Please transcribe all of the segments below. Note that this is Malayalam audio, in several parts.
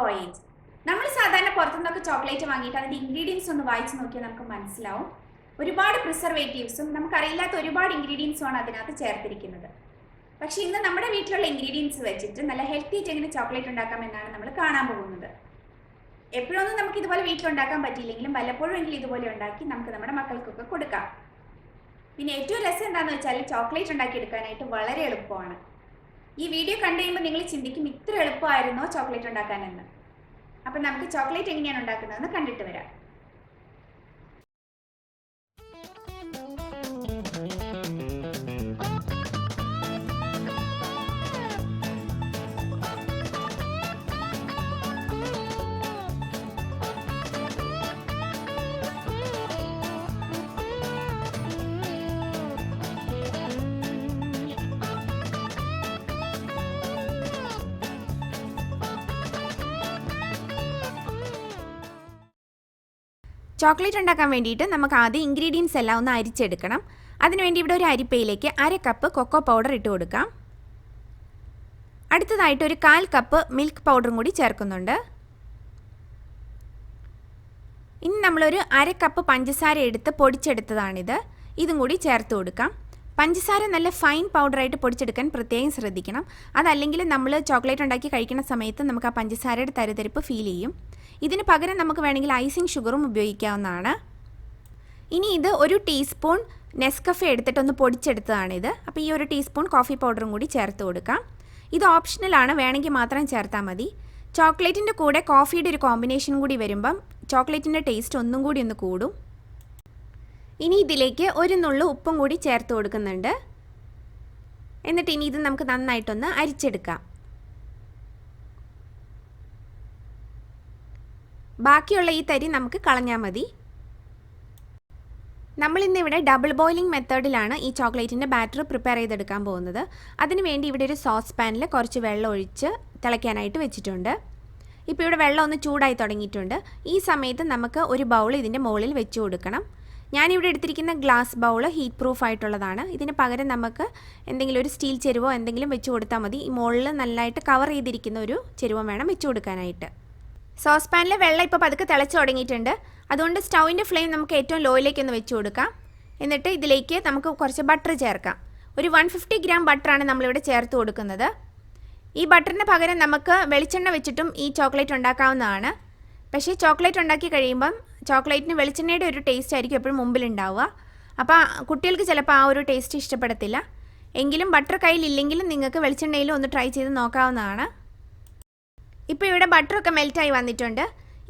വോയേജ്. നമ്മൾ സാധാരണ പുറത്തുനിന്നൊക്കെ ചോക്ലേറ്റ് വാങ്ങിയിട്ട് അതിൻ്റെ ഇൻഗ്രീഡിയൻസ് ഒന്ന് വായിച്ച് നോക്കിയാൽ നമുക്ക് മനസ്സിലാവും. ഒരുപാട് പ്രിസർവേറ്റീവ്സും നമുക്കറിയില്ലാത്ത ഒരുപാട് ഇൻഗ്രീഡിയൻസുമാണ് അതിനകത്ത് ചേർത്തിരിക്കുന്നത്. പക്ഷേ ഇന്ന് നമ്മുടെ വീട്ടിലുള്ള ഇൻഗ്രീഡിയൻസ് വെച്ചിട്ട് നല്ല ഹെൽത്തി ആയിട്ട് എങ്ങനെ ചോക്ലേറ്റ് ഉണ്ടാക്കാമെന്നാണ് നമ്മൾ കാണാൻ പോകുന്നത്. എപ്പോഴൊന്നും നമുക്ക് ഇതുപോലെ വീട്ടിലുണ്ടാക്കാൻ പറ്റിയില്ലെങ്കിലും വല്ലപ്പോഴും എങ്കിലും ഇതുപോലെ ഉണ്ടാക്കി നമുക്ക് നമ്മുടെ മക്കൾക്കൊക്കെ കൊടുക്കാം. പിന്നെ ഏറ്റവും രസം എന്താണെന്ന് വെച്ചാൽ ചോക്ലേറ്റ് ഉണ്ടാക്കിയെടുക്കാനായിട്ട് വളരെ എളുപ്പമാണ്. ഈ വീഡിയോ കണ്ടു കഴിയുമ്പോൾ നിങ്ങൾ ചിന്തിക്കും ഇത്ര എളുപ്പമായിരുന്നോ ചോക്ലേറ്റ് ഉണ്ടാക്കാനെന്ന്. അപ്പം നമുക്ക് ചോക്ലേറ്റ് എങ്ങനെയാണ് ഉണ്ടാക്കുന്നതെന്ന് കണ്ടിട്ട് വരാം. ചോക്ലേറ്റ് ഉണ്ടാക്കാൻ വേണ്ടിയിട്ട് നമുക്ക് ആദ്യം ഇൻഗ്രീഡിയൻസ് എല്ലാം ഒന്ന് അരിച്ചെടുക്കണം. അതിനുവേണ്ടി ഇവിടെ ഒരു അരിപ്പയിലേക്ക് 1/2 കപ്പ് കൊക്കോ പൗഡർ ഇട്ട് കൊടുക്കാം. അടുത്തതായിട്ട് ഒരു 1/4 കപ്പ് മിൽക്ക് പൗഡറും കൂടി ചേർക്കുന്നുണ്ട്. ഇനി നമ്മളൊരു 1/2 കപ്പ് പഞ്ചസാര എടുത്ത് പൊടിച്ചെടുത്തതാണിത്. ഇതും കൂടി ചേർത്ത് കൊടുക്കാം. പഞ്ചസാര നല്ല ഫൈൻ പൗഡറായിട്ട് പൊടിച്ചെടുക്കാൻ പ്രത്യേകം ശ്രദ്ധിക്കണം. അതല്ലെങ്കിൽ നമ്മൾ ചോക്ലേറ്റ് ഉണ്ടാക്കി കഴിക്കുന്ന സമയത്ത് നമുക്ക് ആ പഞ്ചസാരയുടെ തരിതരിപ്പ് ഫീൽ ചെയ്യും. ഇതിന് പകരം നമുക്ക് വേണമെങ്കിൽ ഐസിങ് ഷുഗറും ഉപയോഗിക്കാവുന്നതാണ്. ഇനി ഇത് ഒരു ടീസ്പൂൺ നെസ്കഫെ എടുത്തിട്ടൊന്ന് പൊടിച്ചെടുത്തതാണിത്. അപ്പോൾ ഈ ഒരു ടീസ്പൂൺ കോഫി പൗഡറും കൂടി ചേർത്ത് കൊടുക്കാം. ഇത് ഓപ്ഷണലാണ്, വേണമെങ്കിൽ മാത്രം ചേർത്താൽ മതി. ചോക്ലേറ്റിൻ്റെ കൂടെ കോഫിയുടെ ഒരു കോമ്പിനേഷൻ കൂടി വരുമ്പം ചോക്ലേറ്റിൻ്റെ ടേസ്റ്റ് ഒന്നും കൂടി ഒന്ന് കൂടും. ഇനി ഇതിലേക്ക് ഒരു നുള്ളു ഉപ്പും കൂടി ചേർത്ത് കൊടുക്കുന്നുണ്ട്. എന്നിട്ട് ഇനി ഇത് നമുക്ക് നന്നായിട്ടൊന്ന് അരിച്ചെടുക്കാം. ബാക്കിയുള്ള ഈ തരി നമുക്ക് കളഞ്ഞാൽ മതി. നമ്മളിന്നിവിടെ ഡബിൾ ബോയിലിംഗ് മെത്തേഡിലാണ് ഈ ചോക്ലേറ്റിൻ്റെ ബാറ്റർ പ്രിപ്പയർ ചെയ്തെടുക്കാൻ പോകുന്നത്. അതിനുവേണ്ടി ഇവിടെ ഒരു സോസ് പാനിൽ കുറച്ച് വെള്ളം ഒഴിച്ച് തിളയ്ക്കാനായിട്ട് വെച്ചിട്ടുണ്ട്. ഇപ്പോൾ ഇവിടെ വെള്ളം ഒന്ന് ചൂടായി തുടങ്ങിയിട്ടുണ്ട്. ഈ സമയത്ത് നമുക്ക് ഒരു ബൗൾ ഇതിൻ്റെ മുകളിൽ വെച്ച് കൊടുക്കണം. ഞാനിവിടെ എടുത്തിരിക്കുന്ന ഗ്ലാസ് ബൗൾ ഹീറ്റ് പ്രൂഫ് ആയിട്ടുള്ളതാണ്. ഇതിന് പകരം നമുക്ക് എന്തെങ്കിലും ഒരു സ്റ്റീൽ ചെരുവോ എന്തെങ്കിലും വെച്ച് കൊടുത്താൽ മതി. ഈ മുകളിൽ നല്ലതായിട്ട് കവർ ചെയ്തിരിക്കുന്ന ഒരു ചെരുവം വേണം വെച്ച് കൊടുക്കാനായിട്ട്. സോസ് പാനിലെ വെള്ളം ഇപ്പോൾ പതുക്കെ തിളച്ച് തുടങ്ങിയിട്ടുണ്ട്. അതുകൊണ്ട് സ്റ്റൗവിൻ്റെ ഫ്ലെയിം നമുക്ക് ഏറ്റവും ലോയിലേക്കൊന്ന് വെച്ച് കൊടുക്കാം. എന്നിട്ട് ഇതിലേക്ക് നമുക്ക് കുറച്ച് ബട്ടർ ചേർക്കാം. ഒരു 150 ഗ്രാം ബട്ടറാണ് നമ്മളിവിടെ ചേർത്ത് കൊടുക്കുന്നത്. ഈ ബട്ടറിന് പകരം നമുക്ക് വെളിച്ചെണ്ണ വെച്ചിട്ടും ഈ ചോക്ലേറ്റ് ഉണ്ടാക്കാവുന്നതാണ്. പക്ഷേ ചോക്ലേറ്റ് ഉണ്ടാക്കി കഴിയുമ്പം ചോക്ലേറ്റിന് വെളിച്ചെണ്ണയുടെ ഒരു ടേസ്റ്റ് ആയിരിക്കും എപ്പോഴും മുമ്പിലുണ്ടാവുക. അപ്പോൾ കുട്ടികൾക്ക് ചിലപ്പോൾ ആ ഒരു ടേസ്റ്റ് ഇഷ്ടപ്പെടത്തില്ല. എങ്കിലും ബട്ടർ കയ്യിലില്ലെങ്കിലും നിങ്ങൾക്ക് വെളിച്ചെണ്ണയിലും ഒന്ന് ട്രൈ ചെയ്ത് നോക്കാവുന്നതാണ്. ഇപ്പോൾ ഇവിടെ ബട്ടറൊക്കെ മെൽറ്റായി വന്നിട്ടുണ്ട്.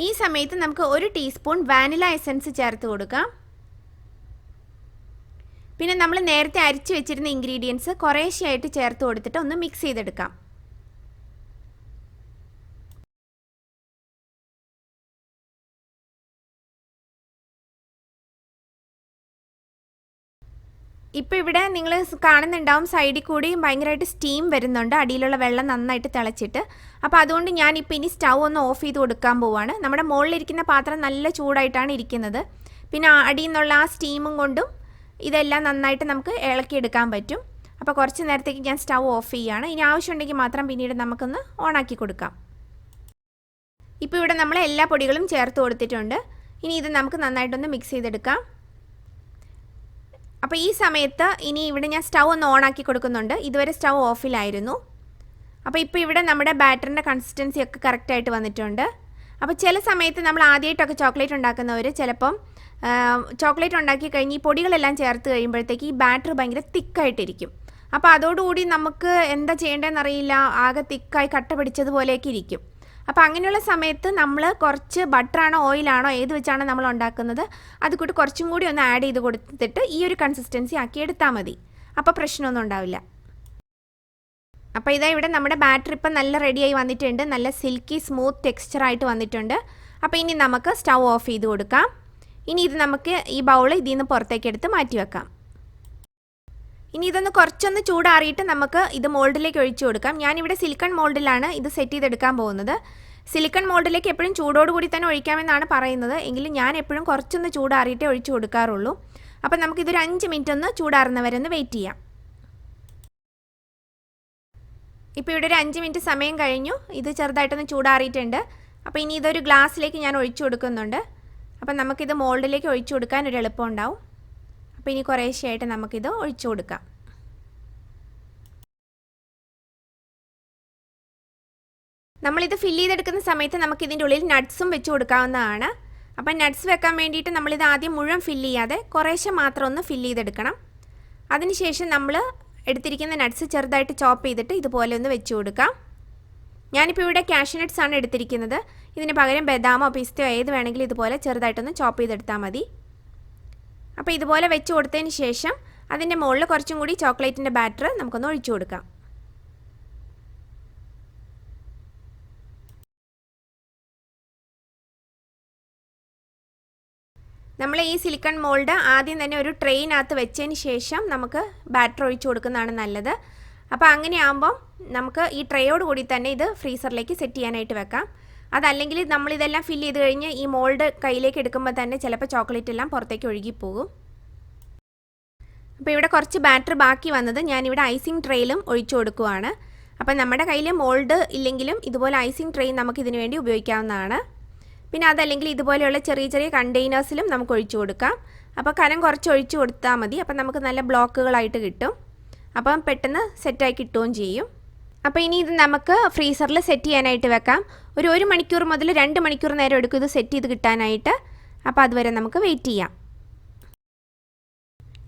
ഈ സമയത്ത് നമുക്ക് 1 ടീസ്പൂൺ വാനില എസൻസ് ചേർത്ത് കൊടുക്കാം. പിന്നെ നമ്മൾ നേരത്തെ അരിച്ച് വെച്ചിരുന്ന ഇൻഗ്രീഡിയൻസ് കുറേശ്ശെയായിട്ട് ചേർത്ത് കൊടുത്തിട്ട് ഒന്ന് മിക്സ് ചെയ്തെടുക്കാം. ഇപ്പോൾ ഇവിടെ നിങ്ങൾ കാണുന്നുണ്ടാവും സൈഡിൽ കൂടി ഭയങ്കരമായിട്ട് സ്റ്റീം വരുന്നുണ്ട്, അടിയിലുള്ള വെള്ളം നന്നായിട്ട് തിളച്ചിട്ട്. അപ്പോൾ അതുകൊണ്ട് ഞാനിപ്പോൾ ഇനി സ്റ്റൗ ഒന്ന് ഓഫ് ചെയ്ത് കൊടുക്കാൻ പോവുകയാണ്. നമ്മുടെ മുകളിലിരിക്കുന്ന പാത്രം നല്ല ചൂടായിട്ടാണ് ഇരിക്കുന്നത്. പിന്നെ അടിയിൽ നിന്നുള്ള ആ സ്റ്റീമും കൊണ്ടും ഇതെല്ലാം നന്നായിട്ട് നമുക്ക് ഇളക്കിയെടുക്കാൻ പറ്റും. അപ്പോൾ കുറച്ച് നേരത്തേക്ക് ഞാൻ സ്റ്റൗ ഓഫ് ചെയ്യുകയാണ്. ഇനി ആവശ്യമുണ്ടെങ്കിൽ മാത്രം പിന്നീട് നമുക്കൊന്ന് ഓണാക്കി കൊടുക്കാം. ഇപ്പോൾ ഇവിടെ നമ്മൾ എല്ലാ പൊടികളും ചേർത്ത് കൊടുത്തിട്ടുണ്ട്. ഇനി ഇത് നമുക്ക് നന്നായിട്ടൊന്ന് മിക്സ് ചെയ്തെടുക്കാം. അപ്പോൾ ഈ സമയത്ത് ഇനി ഇവിടെ ഞാൻ സ്റ്റൗ ഒന്ന് ഓണാക്കി കൊടുക്കുന്നുണ്ട്. ഇതുവരെ സ്റ്റൗ ഓഫിലായിരുന്നു. അപ്പോൾ ഇപ്പോൾ ഇവിടെ നമ്മുടെ ബാറ്ററിൻ്റെ കൺസിസ്റ്റൻസി ഒക്കെ കറക്റ്റായിട്ട് വന്നിട്ടുണ്ട്. അപ്പോൾ ചില സമയത്ത് നമ്മൾ ആദ്യമായിട്ടൊക്കെ ചോക്ലേറ്റ് ഉണ്ടാക്കുന്നവർ ചിലപ്പം ചോക്ലേറ്റ് ഉണ്ടാക്കി കഴിഞ്ഞ് ഈ പൊടികളെല്ലാം ചേർത്ത് കഴിയുമ്പോഴത്തേക്ക് ഈ ബാറ്റർ ഭയങ്കര തിക്കായിട്ടിരിക്കും. അപ്പോൾ അതോടുകൂടി നമുക്ക് എന്താ ചെയ്യേണ്ടതെന്ന് അറിയില്ല, ആകെ തിക്കായി കട്ട പിടിച്ചതുപോലെയൊക്കെ ഇരിക്കും. അപ്പോൾ അങ്ങനെയുള്ള സമയത്ത് നമ്മൾ കുറച്ച് ബട്ടറാണോ ഓയിലാണോ ഏത് വെച്ചാണ് നമ്മൾ ഉണ്ടാക്കുന്നത് അത് കൂടി കുറച്ചും കൂടി ഒന്ന് ആഡ് ചെയ്ത് കൊടുത്തിട്ട് ഈ ഒരു കൺസിസ്റ്റൻസി ആക്കി എടുത്താൽ മതി. അപ്പോൾ പ്രശ്നമൊന്നും ഉണ്ടാവില്ല. അപ്പോൾ ഇതാ ഇവിടെ നമ്മുടെ ബാറ്റർ ഇപ്പം നല്ല റെഡിയായി വന്നിട്ടുണ്ട്. നല്ല സിൽക്കി സ്മൂത്ത് ടെക്സ്ചറായിട്ട് വന്നിട്ടുണ്ട്. അപ്പോൾ ഇനി നമുക്ക് സ്റ്റൗ ഓഫ് ചെയ്ത് കൊടുക്കാം. ഇനി ഇത് നമുക്ക് ഈ ബൗൾ ഇതിൽ നിന്ന് പുറത്തേക്ക് എടുത്ത് മാറ്റി വെക്കാം. ഇനി ഇതൊന്ന് കുറച്ചൊന്ന് ചൂടാറിയിട്ട് നമുക്ക് ഇത് മോൾഡിലേക്ക് ഒഴിച്ചു കൊടുക്കാം. ഞാനിവിടെ സിലിക്കൺ മോൾഡിലാണ് ഇത് സെറ്റ് ചെയ്തെടുക്കാൻ പോകുന്നത്. സിലിക്കൺ മോൾഡിലേക്ക് എപ്പോഴും ചൂടോടുകൂടി തന്നെ ഒഴിക്കാമെന്നാണ് പറയുന്നത്. എങ്കിലും ഞാൻ എപ്പോഴും കുറച്ചൊന്ന് ചൂടാറിയിട്ടേ ഒഴിച്ചു കൊടുക്കാറുള്ളൂ. അപ്പോൾ നമുക്കിതൊരു 5 മിനിറ്റ് ഒന്ന് ചൂടാറുന്നവരെ ഒന്ന് വെയിറ്റ് ചെയ്യാം. ഇപ്പോൾ ഇവിടെ ഒരു 5 മിനിറ്റ് സമയം കഴിഞ്ഞു. ഇത് ചെറുതായിട്ടൊന്ന് ചൂടാറിയിട്ടുണ്ട്. അപ്പോൾ ഇനി ഇതൊരു ഗ്ലാസ്സിലേക്ക് ഞാൻ ഒഴിച്ചു കൊടുക്കുന്നുണ്ട്. അപ്പം നമുക്കിത് മോൾഡിലേക്ക് ഒഴിച്ചു കൊടുക്കാൻ ഒരു എളുപ്പം ഉണ്ടാവും. അപ്പോൾ ഇനി കുറേശ്ശെയായിട്ട് നമുക്കിത് ഒഴിച്ചു കൊടുക്കാം. നമ്മളിത് ഫില്ല് ചെയ്തെടുക്കുന്ന സമയത്ത് നമുക്കിതിൻ്റെ ഉള്ളിൽ നട്ട്സും വെച്ച് കൊടുക്കാവുന്നതാണ്. അപ്പം നട്ട്സ് വെക്കാൻ വേണ്ടിയിട്ട് നമ്മളിത് ആദ്യം മുഴുവൻ ഫില്ല് ചെയ്യാതെ കുറേശ്ശെ മാത്രം ഒന്ന് ഫില്ല് ചെയ്തെടുക്കണം. അതിനുശേഷം നമ്മൾ എടുത്തിരിക്കുന്ന നട്ട്സ് ചെറുതായിട്ട് ചോപ്പ് ചെയ്തിട്ട് ഇതുപോലെ ഒന്ന് വെച്ച് കൊടുക്കാം. ഞാനിപ്പോൾ ഇവിടെ കാഷ്യൂ നട്ട്സ് ആണ് എടുത്തിരിക്കുന്നത്. ഇതിന് പകരം ബദാമോ പിസ്തയോ ഏത് വേണമെങ്കിലും ഇതുപോലെ ചെറുതായിട്ടൊന്ന് ചോപ്പ് ചെയ്തെടുത്താൽ മതി. അപ്പോൾ ഇതുപോലെ വെച്ച് കൊടുത്തതിന് ശേഷം അതിൻ്റെ മുകളിൽ കുറച്ചും കൂടി ചോക്ലേറ്റിൻ്റെ ബാറ്റർ നമുക്കൊന്ന് ഒഴിച്ചു കൊടുക്കാം. നമ്മൾ ഈ സിലിക്കൺ മോൾഡ് ആദ്യം തന്നെ ഒരു ട്രെയിനകത്ത് വെച്ചതിന് ശേഷം നമുക്ക് ബാറ്റർ ഒഴിച്ചു കൊടുക്കുന്നതാണ് നല്ലത്. അപ്പോൾ അങ്ങനെയാകുമ്പം നമുക്ക് ഈ ട്രേയോട് കൂടി തന്നെ ഇത് ഫ്രീസറിലേക്ക് സെറ്റ് ചെയ്യാനായിട്ട് വെക്കാം. അതല്ലെങ്കിൽ നമ്മളിതെല്ലാം ഫില്ല് ചെയ്ത് കഴിഞ്ഞ് ഈ മോൾഡ് കയ്യിലേക്ക് എടുക്കുമ്പോൾ തന്നെ ചിലപ്പോൾ ചോക്ലേറ്റ് എല്ലാം പുറത്തേക്ക് ഒഴുകിപ്പോകും. അപ്പോൾ ഇവിടെ കുറച്ച് ബാറ്റർ ബാക്കി വന്നത് ഞാനിവിടെ ഐസിങ് ട്രേയിലും ഒഴിച്ചു കൊടുക്കുവാണ്. അപ്പോൾ നമ്മുടെ കയ്യിൽ മോൾഡ് ഇല്ലെങ്കിലും ഇതുപോലെ ഐസിങ് ട്രേ നമുക്ക് ഇതിനു വേണ്ടി ഉപയോഗിക്കാവുന്നതാണ്. പിന്നെ അതല്ലെങ്കിൽ ഇതുപോലെയുള്ള ചെറിയ ചെറിയ കണ്ടെയ്നേഴ്സിലും നമുക്ക് ഒഴിച്ചു കൊടുക്കാം. അപ്പോൾ കനം കുറച്ച് ഒഴിച്ചു കൊടുത്താൽ മതി. അപ്പോൾ നമുക്ക് നല്ല ബ്ലോക്കുകളായിട്ട് കിട്ടും. അപ്പം പെട്ടെന്ന് സെറ്റായി കിട്ടുകയും ചെയ്യും. അപ്പോൾ ഇനി ഇത് നമുക്ക് ഫ്രീസറിൽ സെറ്റ് ചെയ്യാനായിട്ട് വെക്കാം. ഒരു 1 മണിക്കൂർ മുതൽ 2 മണിക്കൂർ നേരം എടുക്കും ഇത് സെറ്റ് ചെയ്ത് കിട്ടാനായിട്ട്. അപ്പോൾ അതുവരെ നമുക്ക് വെയിറ്റ് ചെയ്യാം.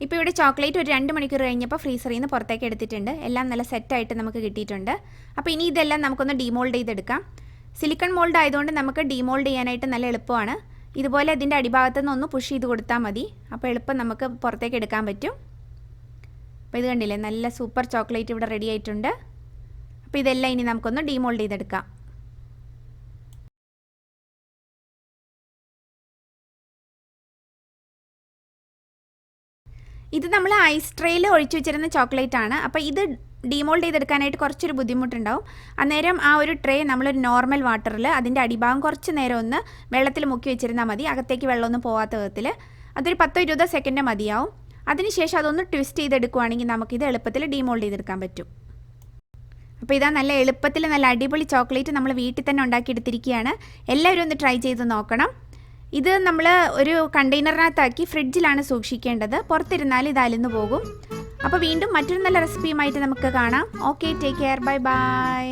ഇപ്പോൾ ഇവിടെ ചോക്ലേറ്റ് ഒരു 2 മണിക്കൂർ കഴിഞ്ഞപ്പോൾ ഫ്രീസറിൽ നിന്ന് പുറത്തേക്ക് എടുത്തിട്ടുണ്ട്. എല്ലാം നല്ല സെറ്റായിട്ട് നമുക്ക് കിട്ടിയിട്ടുണ്ട്. അപ്പോൾ ഇനി ഇതെല്ലാം നമുക്കൊന്ന് ഡീമോൾഡ് ചെയ്തെടുക്കാം. സിലിക്കൺ മോൾഡ് ആയതുകൊണ്ട് നമുക്ക് ഡീമോൾഡ് ചെയ്യാനായിട്ട് നല്ല എളുപ്പമാണ്. ഇതുപോലെ ഇതിൻ്റെ അടിഭാഗത്തു നിന്ന് ഒന്ന് പുഷ് ചെയ്ത് കൊടുത്താൽ മതി. അപ്പോൾ എളുപ്പം നമുക്ക് പുറത്തേക്ക് എടുക്കാൻ പറ്റും. അപ്പോൾ ഇത് കണ്ടില്ലേ, നല്ല സൂപ്പർ ചോക്ലേറ്റ് ഇവിടെ റെഡി ആയിട്ടുണ്ട്. അപ്പോൾ ഇതെല്ലാം ഇനി നമുക്കൊന്ന് ഡീമോൾഡ് ചെയ്തെടുക്കാം. ഇത് നമ്മൾ ഐസ് ട്രേയിൽ ഒഴിച്ചു വെച്ചിരുന്ന ചോക്ലേറ്റ് ആണ്. അപ്പോൾ ഇത് ഡീമോൾഡ് ചെയ്തെടുക്കാനായിട്ട് കുറച്ചൊരു ബുദ്ധിമുട്ടുണ്ടാവും. അന്നേരം ആ ഒരു ട്രേ നമ്മളൊരു നോർമൽ വാട്ടറിൽ അതിൻ്റെ അടിഭാഗം കുറച്ച് നേരം ഒന്ന് വെള്ളത്തിൽ മുക്കി വെച്ചിരുന്നാൽ മതി, അകത്തേക്ക് വെള്ളമൊന്നും പോകാത്ത വിധത്തിൽ. അതൊരു 10-20 സെക്കൻഡ് മതിയാവും. അതിനുശേഷം അതൊന്ന് ട്വിസ്റ്റ് ചെയ്തെടുക്കുകയാണെങ്കിൽ നമുക്കിത് എളുപ്പത്തിൽ ഡീമോൾഡ് ചെയ്തെടുക്കാൻ പറ്റും. അപ്പോൾ ഇതാ നല്ല എളുപ്പത്തിൽ നല്ല അടിപൊളി ചോക്ലേറ്റ് നമ്മൾ വീട്ടിൽ തന്നെ ഉണ്ടാക്കിയെടുത്തിരിക്കുകയാണ്. എല്ലാവരും ഒന്ന് ട്രൈ ചെയ്ത് നോക്കണം. ഇത് നമ്മൾ ഒരു കണ്ടെയ്നറിനകത്താക്കി ഫ്രിഡ്ജിലാണ് സൂക്ഷിക്കേണ്ടത്. പുറത്തിരുന്നാൽ ഇത് അലിഞ്ഞു പോകും. അപ്പോൾ വീണ്ടും മറ്റൊരു നല്ല റെസിപ്പിയുമായിട്ട് നമുക്ക് കാണാം. Okay, take care, bye bye.